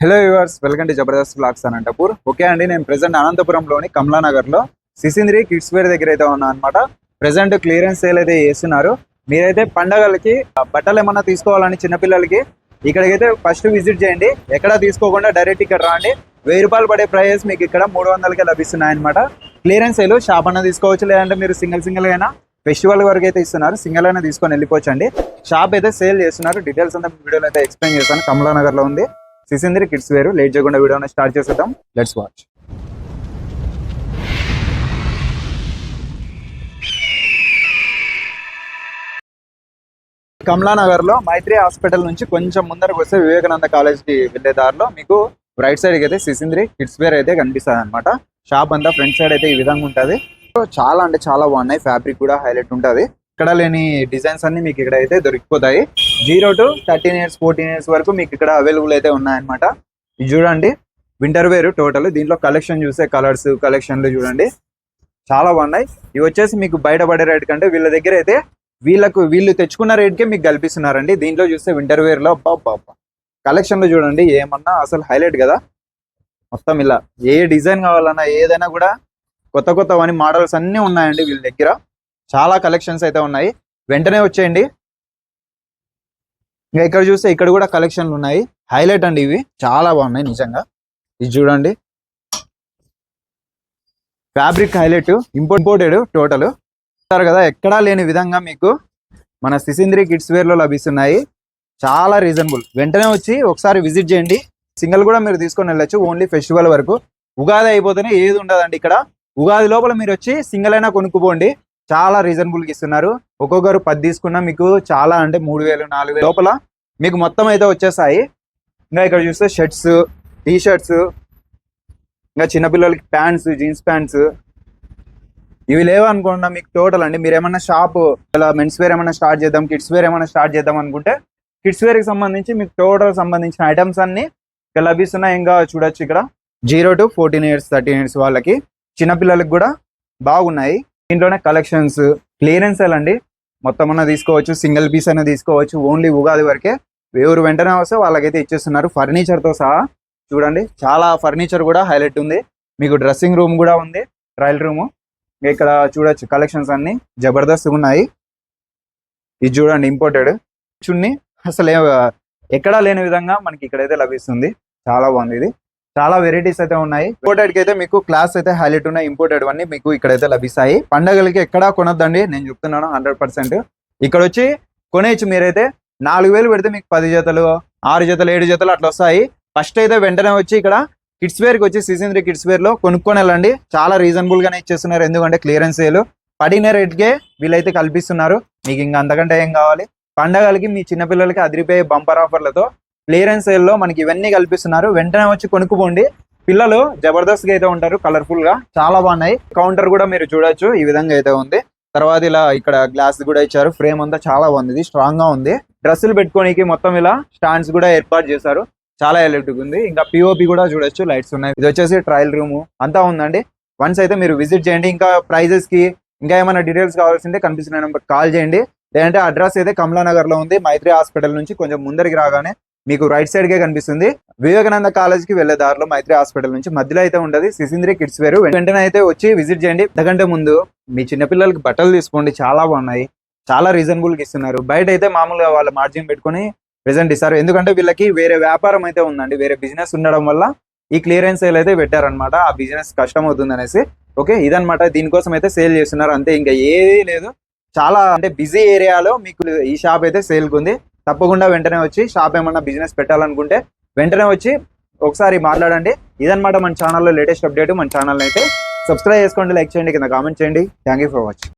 Hello viewers, welcome to Jabardasth blogs Anantapur. Okay అండి, నేను present అనంతపురంలోని కమలానగర్లో సిసింద్రి కిడ్స్ వేర్ దగ్గర అయితే ఉన్నా అనమాట. ప్రెసెంట్ క్లియరెన్స్ సేల్ అయితే చేస్తున్నారు. మీరైతే పండగలకి బట్టలు ఏమన్నా తీసుకోవాలని చిన్నపిల్లలకి ఇక్కడికైతే ఫస్ట్ విజిట్ చేయండి. ఎక్కడ తీసుకోకుండా డైరెక్ట్ ఇక్కడ రాండి. 1000 రూపాయలు పడే ప్రైస్ మీకు ఇక్కడ 300కే లభిస్తున్నాయి అనమాట. క్లియరెన్స్ సేల్ షాప్ అన్న తీసుకోవచ్చు, లేదంటే మీరు సింగిల్ అయినా ఫెస్టివల్ వరకు అయితే ఇస్తున్నారు. సింగిల్ అయినా తీసుకొని వెళ్ళిపోవచ్చు అండి. షాప్ అయితే సేల్ చేస్తున్నారు. డీటెయిల్స్ అంతా వీడియోలో అయితే ఎక్స్ప్లెయిన్ చేస్తాను. కమలానగర్లో ఉంది సిసింద్రి కిడ్స్ వేర్. లేట్ చేయకుండా వీడియోని స్టార్ట్ చేసేద్దాం. Let's watch. కమలానగర్ లో మైత్రి హాస్పిటల్ నుంచి కొంచెం ముందరకు వస్తే వివేకానంద కాలేజ్ కి వెళ్లే దారిలో మీకు రైట్ సైడ్ అయితే సిసింద్రి కిడ్స్ వేర్ అయితే కనిపిస్తుంది అనమాట. షాప్ అంతా ఫ్రంట్ సైడ్ అయితే ఈ విధంగా ఉంటది. చాలా అంటే చాలా బాగున్నాయి. ఫ్యాబ్రిక్ కూడా హైలైట్ ఉంటది. ఇక్కడ లేని డిజైన్స్ అన్ని మీకు ఇక్కడ అయితే దొరికిపోతాయి. 0 to 13 years 14 years వరకు మీకు ఇక్కడ అవైలబుల్ అయితే ఉన్నాయన్నమాట. ఇది చూడండి, వింటర్ వేర్ టోటల్. దీంట్లో కలెక్షన్ చూసే కలర్స్ కలెక్షన్లు చూడండి, చాలా బాగున్నాయి. ఇవి వచ్చేసి మీకు బయట పడే రేట్ కంటే వీళ్ళ దగ్గర అయితే వీళ్ళు తెచ్చుకున్న రేట్కే మీకు కల్పిస్తున్నారండి. దీంట్లో చూస్తే వింటర్ వేర్ లో కలెక్షన్లు చూడండి, ఏమన్నా అసలు హైలైట్ కదా. మొత్తం ఇలా ఏ డిజైన్ కావాలన్నా ఏదైనా కూడా కొత్తవని మోడల్స్ అన్నీ ఉన్నాయండి వీళ్ళ దగ్గర. చాలా కలెక్షన్స్ అయితే ఉన్నాయి. వెంటనే వచ్చేయండి. ఇంకా ఇక్కడ చూస్తే ఇక్కడ కూడా కలెక్షన్లు ఉన్నాయి. హైలైట్ అండి, ఇవి చాలా బాగున్నాయి నిజంగా. ఇది చూడండి, ఫ్యాబ్రిక్ హైలైట్, ఇంపోర్టెడ్ టోటల్ కదా. ఎక్కడా లేని విధంగా మీకు మన సిసింద్రి కిడ్స్ వేర్ లో లభిస్తున్నాయి. చాలా రీజనబుల్. వెంటనే వచ్చి ఒకసారి విజిట్ చేయండి. సింగిల్ కూడా మీరు తీసుకొని వెళ్ళొచ్చు. ఓన్లీ ఫెస్టివల్ వరకు. ఉగాది అయిపోతేనే ఏది ఉండదండి ఇక్కడ. ఉగాది లోపల మీరు వచ్చి సింగిల్ అయినా కొనుక్కుపోండి. చాలా రీజనబుల్ గా ఇస్తున్నారు. ఒక్కొక్కరు 10 తీసుకున్నా మీకు చాలా అంటే 3000 4000 లోపల మీకు మొత్తం అయితే వచ్చేసాయి. ఇంకా ఇక్కడ చూస్తే షర్ట్స్, టీ షర్ట్స్, ఇంకా చిన్నపిల్లలకి ప్యాంట్స్, జీన్స్ ప్యాంట్స్ ఇవి లేవనుకోండి మీకు టోటల్ అండి. మీరు ఏమన్నా షాప్ ఇలా మెన్స్ వేర్ ఏమన్నా స్టార్ట్ చేద్దాం, కిడ్స్ వేర్ ఏమన్నా స్టార్ట్ చేద్దాం అనుకుంటే కిడ్స్ వేర్ కి సంబంధించి మీకు టోటల్ సంబంధించిన ఐటమ్స్ అన్ని ఇక్కడ లభిస్తున్నాయి. ఇంకా చూడొచ్చు ఇక్కడ 0 to 14 years 13 years వాళ్ళకి, చిన్నపిల్లలకి కూడా బాగున్నాయి. దీంట్లోనే కలెక్షన్స్ క్లియరెన్స్ అండి. మొత్తం అన్న తీసుకోవచ్చు, సింగిల్ పీస్ అయినా తీసుకోవచ్చు. ఓన్లీ ఉగాది వరకే. ఎవరు వెంటనే వస్తే వాళ్ళకైతే ఇచ్చేస్తున్నారు ఫర్నిచర్ తో సహా. చూడండి, చాలా ఫర్నిచర్ కూడా హైలైట్ ఉంది. మీకు డ్రెస్సింగ్ రూమ్ కూడా ఉంది, ట్రయల్ రూమ్. ఇక్కడ చూడొచ్చు కలెక్షన్స్ అన్ని జబర్దస్త్ ఉన్నాయి. ఇది చూడండి, ఇంపోర్టెడ్ చున్నీ అసలు ఎక్కడా లేని విధంగా మనకి ఇక్కడైతే లభిస్తుంది. చాలా బాగుంది. ఇది చాలా వెరైటీస్ అయితే ఉన్నాయి. ఇంపోర్టెడ్ కి అయితే మీకు క్లాస్ అయితే హైలైట్ ఉన్నాయి. ఇంపోర్టెడ్ అన్ని మీకు ఇక్కడైతే లభిస్తాయి. పండగలకి ఎక్కడా కొనొద్దండి, నేను చెప్తున్నాను 100%. ఇక్కడ వచ్చి కొనేయచ్చు. మీరైతే 4000 పెడితే మీకు 10 జతలు 6 జతలు 7 జతలు అట్లా వస్తాయి. ఫస్ట్ అయితే వెంటనే వచ్చి ఇక్కడ కిడ్స్ వేర్ కి వచ్చి సిసింద్రి కిడ్స్ వేర్ లో కొనుక్కొని వెళ్ళండి. చాలా రీజనబుల్ గానే ఇచ్చేస్తున్నారు. ఎందుకంటే క్లియరెన్స్ సేల్ పడిన రేట్ కే వీళ్ళైతే కల్పిస్తున్నారు. మీకు ఇంకా అంతకంటే ఏం కావాలి. పండగలకి మీ చిన్నపిల్లలకి అదిరిపోయే బంపర్ ఆఫర్లతో క్లియరెన్స్ సేల్ లో మనకి ఇవన్నీ కల్పిస్తున్నారు. వెంటనే వచ్చి కొనుక్కుపోండి. పిల్లలు జబర్దస్త్ గా అయితే ఉంటారు, కలర్ఫుల్ గా చాలా బాగున్నాయి. కౌంటర్ కూడా మీరు చూడొచ్చు, ఈ విధంగా అయితే ఉంది. తర్వాత ఇలా ఇక్కడ గ్లాస్ కూడా ఇచ్చారు. ఫ్రేమ్ అంతా చాలా బాగుంది, స్ట్రాంగ్ గా ఉంది. డ్రెస్సులు పెట్టుకోనికి మొత్తం ఇలా స్టాండ్స్ కూడా ఏర్పాటు చేశారు. చాలా ఎలక్ట్రిక్ ఉంది. ఇంకా పిఓపి కూడా చూడొచ్చు, లైట్స్ ఉన్నాయి. ఇది వచ్చేసి ట్రయల్ రూమ్ అంతా ఉందండి. వన్స్ అయితే మీరు విజిట్ చేయండి. ఇంకా ప్రైజెస్ కి ఇంకా ఏమైనా డీటెయిల్స్ కావాల్సింటే కనిపిస్తున్న నెంబర్ కాల్ చేయండి. లేదంటే అడ్రస్ అయితే కమలానగర్ లో ఉంది. మైత్రి హాస్పిటల్ నుంచి కొంచెం ముందరికి రాగానే మీకు రైట్ సైడ్ కే కనిపిస్తుంది. వివేకానంద కాలేజ్ కి వెళ్లే దారిలో మైత్రి హాస్పిటల్ నుంచి మధ్యలో అయితే ఉంటది సిసింద్రి కిడ్స్ వేర్. వెంటనే అయితే వచ్చి విజిట్ చేయండి. అంతకంటే ముందు మీ చిన్నపిల్లలకి బట్టలు తీసుకోండి, చాలా బాగున్నాయి. చాలా రీజనబుల్ గా ఇస్తున్నారు. బయట అయితే మామూలుగా వాళ్ళ మార్జిన్ పెట్టుకుని ప్రెజెంట్ ఇస్తారు. ఎందుకంటే వీళ్ళకి వేరే వ్యాపారం అయితే ఉందండి, వేరే బిజినెస్ ఉండడం వల్ల ఈ క్లియరెన్స్ సేల్ అయితే పెట్టారనమాట. ఆ బిజినెస్ కష్టం అవుతుంది అనేసి. ఓకే, ఇదనమాట. దీనికోసం అయితే సేల్ చేస్తున్నారు అంతే, ఇంకా ఏదీ లేదు. చాలా అంటే బిజీ ఏరియాలో మీకు ఈ షాప్ అయితే సేల్ ఉంది. తప్పకుండా వెంటనే వచ్చి షాప్ ఏమన్నా బిజినెస్ పెట్టాలనుకుంటే వెంటనే వచ్చి ఒకసారి మాట్లాడండి. ఇదనమాట మన ఛానల్లో లేటెస్ట్ అప్డేట్. మన ఛానల్ అయితే సబ్స్క్రైబ్ చేసుకోండి, లైక్ చేయండి, కింద కామెంట్ చేయండి. Thank you for watching.